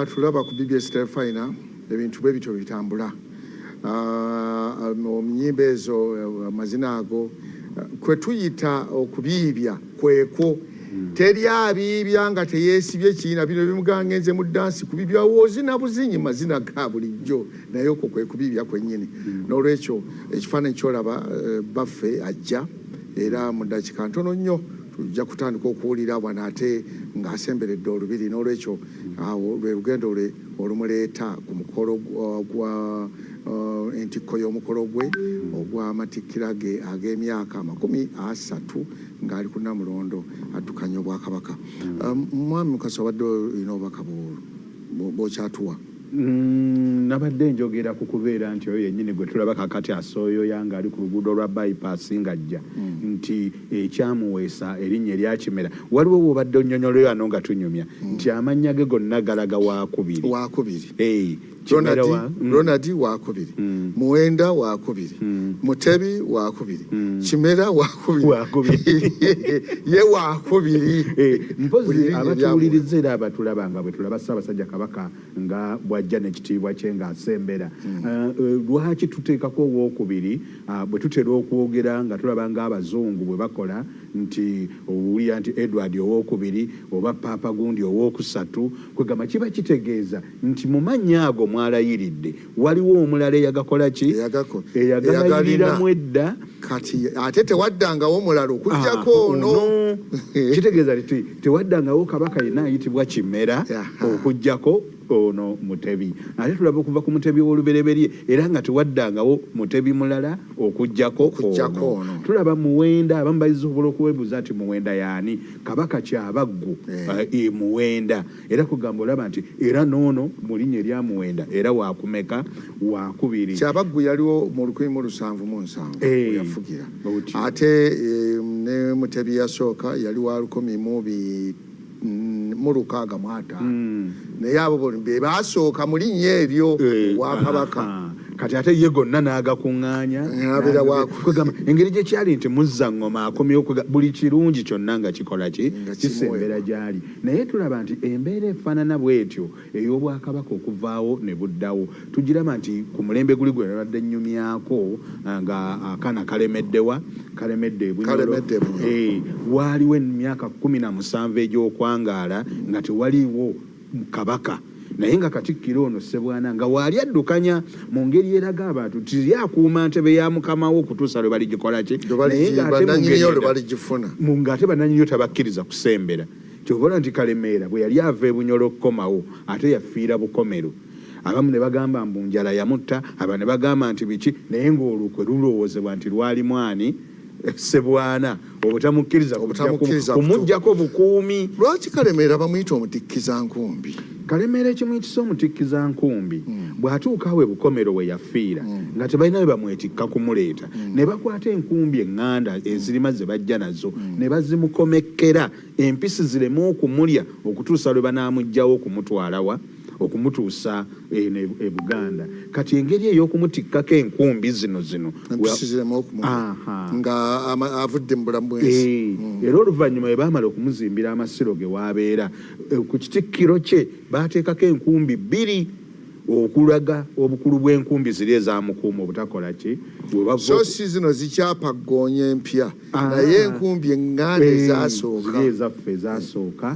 tulaba ku BBS Telefina ebintu bwe bityo bitambula. Mu nnyimba ezo amazina ago kwe tuyita okubiibya kweko. Teri abiibya nga teyeesibye kiina bino bimugangenze mu dansi kubibya wozina buzinyi mazina ga bulijjo naye okwo kwe kubiibya kwennyini. N'olwekyo ekifaananyi kyolaba baffe ajja era mu ddakiika ntono nnyo tujja kutandika okuwulira wano ate ng'asemberedde olubiri. N'olwekyo awo lwe lugendo lwe olumuleeta ku mukolo gwa entikko y'omukolo gwe ogw'amatikkira ge ag'emyaka 30 ng'ali ku Namulondo addukanya Obwakabaka. Mwami Mukasa obadde olina obubaka bw'okyatuwa? Nabadde njogera ku kubeera nti oyo yennyini gwe tulaba kakati asooyoya ng'ali ku luguudo lwa bypass ng'ajja nti ekyamuweesa erinnya eryakimera. Waliwo bw'obadde onnyonnyola wano nga tunyumya nti amannya ge gonna galaga Waakubiri. Ronald Waakubiri, Muwenda Waakubiri, Mutebi Waakubiri, Kimera Waakubiri. Ye Waakubiri. Mpozi abatuwuliriza era abatulaba nga bwe tulaba Ssaabasajja Kabaka nga bw'ajja n'ekitiibwa kye ng'asembera. Lwaki tuteekako Owookubiri bwe tutera okwogera nga tulaba ng'Abazungu bwe bakola nti owulira nti Edward Owookubiri oba Paapa Gundi Owookusatu kwegamba kiba kitegeeza nti mu mannya ago mwalayiridde waliwo omulala eyagakola ki eyagaliriramu edda kati ate tewaddangawo omulala okujjako ono. Kitegeeza nti tewaddangawo kabaka yenna ayitibwa Kimera okujjako ono Mutebi. Ate tulaba okuva ku Mutebi w'olubereberye era nga tewaddangawo Mutebi mulala okujjako ono. Tulaba Muwenda abamu bayisobola okuwebuuza nti Muwenda yaani Kabaka Kyabaggu Muwenda era kugamba olaba nti era noono mu linnya erya Muwenda era waakumeka Waakubiri. Kyabaggu yaliwo mu 1707 yafugira ate ne Mutebi yasooka yali wa 1605 naye abo be basooka mu linnya eryo Bwakabaka. Kati ate ye gonna n'agakuŋŋaanya kwegamba engeri gye kyali nti Muzzangoma akomyewo buli kirungi kyonna nga kikola kisembera gy'ali. Naye tulaba nti embeera efaanana bw'etyo ey'Obwakabaka okuvaawo ne buddawo tugiraba nti ku mulembe guli gwe nabadde nnyumyako nga akaana kalemedde ebunyolo waaliwo emyaka 17 egy'okwangaala nga tewaliiwo Kabaka. Naye nga Katikkiro ono Ssebwana nga waali addukanya mu ngeri eraga abantu tiri akuuma ntebe ya mukamawo okutuusa lwe baligikola ki ng'ate bannannyiniyo tabakkiriza kusembera. Ky'obola nti Kalemeera bwe yali ava ebunyolo okukomawo ate yafiira Bukomero. Abamu ne bagamba mbu njala yamutta, aba ne bagamba nti biki, naye ng'olukwe lulowoozebwa nti lwali mwani Ssebwana obutamukkiriza kumuggyako bukuumi. Lwaki Kalemeera bamuyita omutikkiza nkumbi? Kalemeera ekimuyitisa omutikkiza nkumbi bw'atuuka we Bukomero we yafiira nga tebalina we bamwetikka kumuleeta ne bakwata enkumbi eŋŋanda ezirima ze bajja nazo ne bazimukomekkera empisi zireme okumulya okutuusa lwe banaamuggyawo okumutuusa e Buganda. Kati engeri ey'okumutikkako enkumbi zino nga avudde mu bulamu bwensi. Era oluvannyuma bwe baamala okumuzimbira amasiro ge w'abeera ku kitikkiro kye baateekako enkumbi 2 okulaga obukulu bw'enkumbi ziri ezamukuuma obutakola ki. So si zino zikyapagoonya empya naye enkumbi eŋŋanda ezaffe ezasooka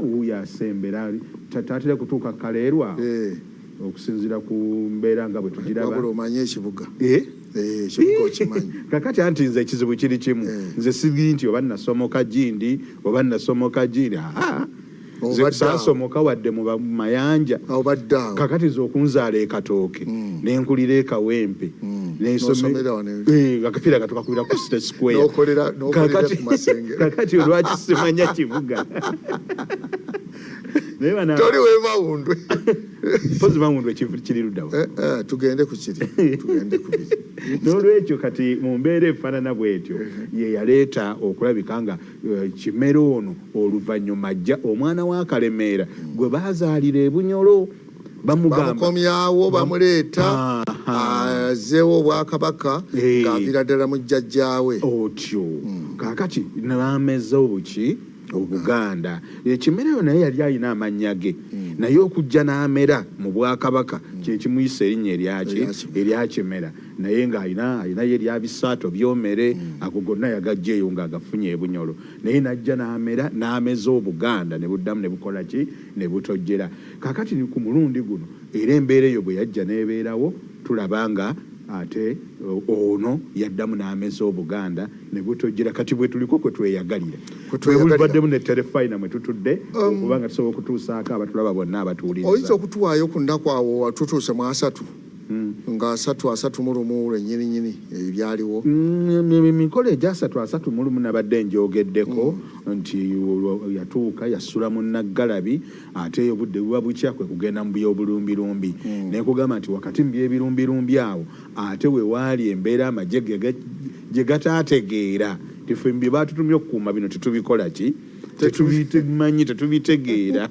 wuuyo asembera tatera kutuuka Kaleerwa okusinziira ku mbeera nga bwe tugiraba. Omanye ekibuga okimanyi. Kakati anti nze ekizibu kiri kimu nze siri nti oba nasomoka Gindi oba nasomoka Gindi saasomoka wadde mu mayanja kakati z'okunzaala e Katooke n'enkulira e Kawempe akapiira nga tukakubira ku State Square kakati olwaki simanya kibuga toli we Mawundwe mpozi Mawundwe kiri luddawa tugende ku kiri n'olwekyo kati mu mbeera efaanana bw'etyo ye yaleeta okulabika nga Kimera ono oluvannyuma ajja omwana wa Kalemeera gwe baazaalira e Bunyolo bamukomyawo bamuleeta azeewo Obwakabaka ng'aviira ddala mu jjajjaawe otyo. Kaakati ne bamezza obuki Obuganda ekimera yo naye yali alina amannya ge naye okujja n'amera mu Bwakabaka kyekimuyisa erinnya eryakimera naye ng'alina erya bisaato byomere ago gonna yagajja eyo ng'agafunye ebunyolo naye n'ajja n'amera n'ameza Obuganda ne buddamu ne bukola ki ne butojjera kaakati ni ku mulundi guno era embeera eyo bwe yajja n'ebeerawo tulaba nga ate ono yaddamu n'ameza Obuganda ne butojjera kati bwe tuliko kwe tweyagalira baddemu ne terefayina mwe tutudde okubanga tusobola okutuusaako abatulaba bonna abatuwuliriza oyinza okutuwaayo ku nnaku awo tutuuse mu 3 nga 3:31 lwennyininyini ebyaliwo emikolo egya 3:31 nabadde njogeddeko nti yatuuka yasula mu Naggalabi ate obudde buba bukya kwe kugenda mu byobulumbilumbi naye kugamba nti wakati mu byebirumbilumbi awo ate we waali embeera amagye gye gataategeera tife mbi baatutumye okukuuma bino tetubikola ki tetubimanyi tetubitegeera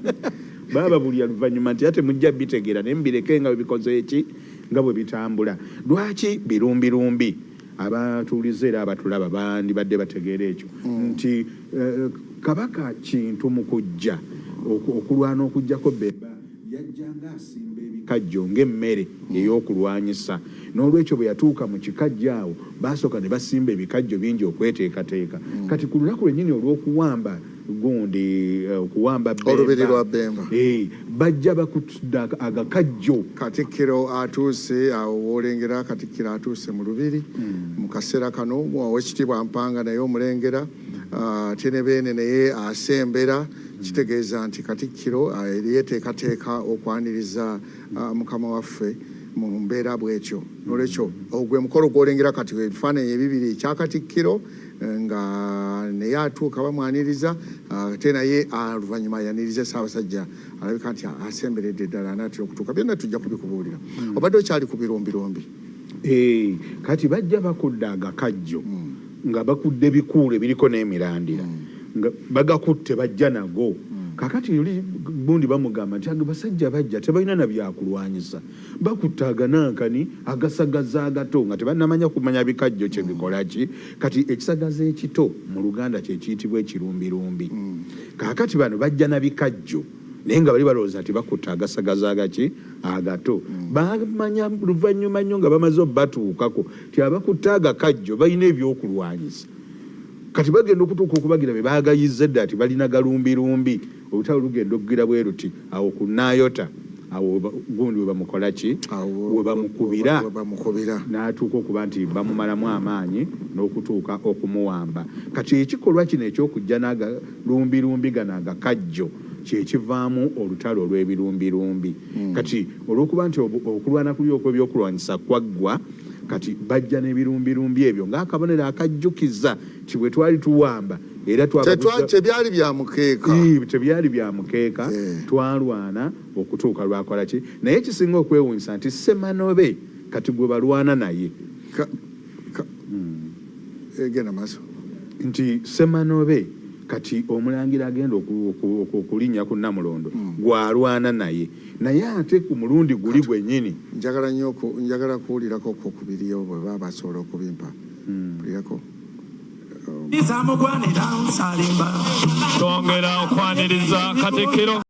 baba buli oluvannyuma nti ate mujja bitegeera naye mbireke nga bebikoze eki nga bwe bitambula lwaki birumbilumbi abatuulize era abatulaba bandibadde bategeera ekyo nti Kabaka kintu mu kujja okulwana okujjako beba yajjanga asimba ebikajjo ng'emmere ey'okulwanyisa n'olwekyo bwe yatuuka mu kikajjo awo baasooka ne basimba ebikajjo bingi okweteekateeka kati ku lunaku lwennyini olw'okuwamba gundi okuwamba olubiri lwa Bemba bajja bakutudde agakajjo Katikkiro atuuse awo woolengera Katikkiro atuuse mu lubiri mu kaseera kano Oweekitiibwa Mpanga naye omulengera ate ne beene naye asembera kitegeeza nti Katikkiro yeeteekateeka okwaniriza Mukama waffe mu mbeera bw'ekyo n'olwekyo ogwe mukolo gw'olengera kati ebifaananyi ebibiri ekya Katikkiro nga naye atuuka bamwaniriza ate naye oluvannyuma yaniriza Ssaabasajja alabika nti asemberedde ddala anaatera okutuuka byonna tujja kubikubuulira obadde okyali ku birumbilumbi kati bajja bakudde agakajjo nga bakudde bikuule biriko n'emirandira nga bagakutte bajja nago kakati yuli gundi bamugamba nti basajja bajja tebalina na byakulwanyisa bakutta aganankani agasagaza agato nga tebannamanya kumanya bikajjo kye bikola ki kati ekisagaza ekito mu Luganda kye kiyitibwa ekirumbilumbi kakati bano bajja na bikajjo naye nga bali balowooza nti bakutta agasagaza agaki agato bamanya luvannyuma nnyo nga bamaze obbatuukako ti abakutta agakajjo balina ebyokulwanyisa kati bagenda okutuuka okubagira be baagayizza edda ati balina galumbilumbi olutalo lugenda okugira bwe ruti awo ku Naayota awo gundi we bamukola ki we bamukubira n'atuuka okuba nti bamumalamu amaanyi n'okutuuka okumuwamba kati ekikolwa kino ekyokujja n'agalumbilumbi gano agakajjo kyekivaamu olutalo olw'ebirumbilumbi kati olw'okuba nti okulwana kuli okw'ebyokulwanyisa kwaggwa kati bajja n'ebirumbilumbi ebyo ng'akabonero akajjukiza ti bwe twali tuwamba era tebyali bya mukeeka twalwana okutuuka lwakola ki naye kisinga okwewuunyisa nti Semanobe kati gwe balwana naye genda maaso nti Semanobe kati omulangira agenda okulinnya ku Namulondo gwalwana naye ate ku mulundi guli gwennyini njagala kuwulirako okubiriyo bwe baba basobola okubimpa mpulirako twongera okwaniriza Katikkiro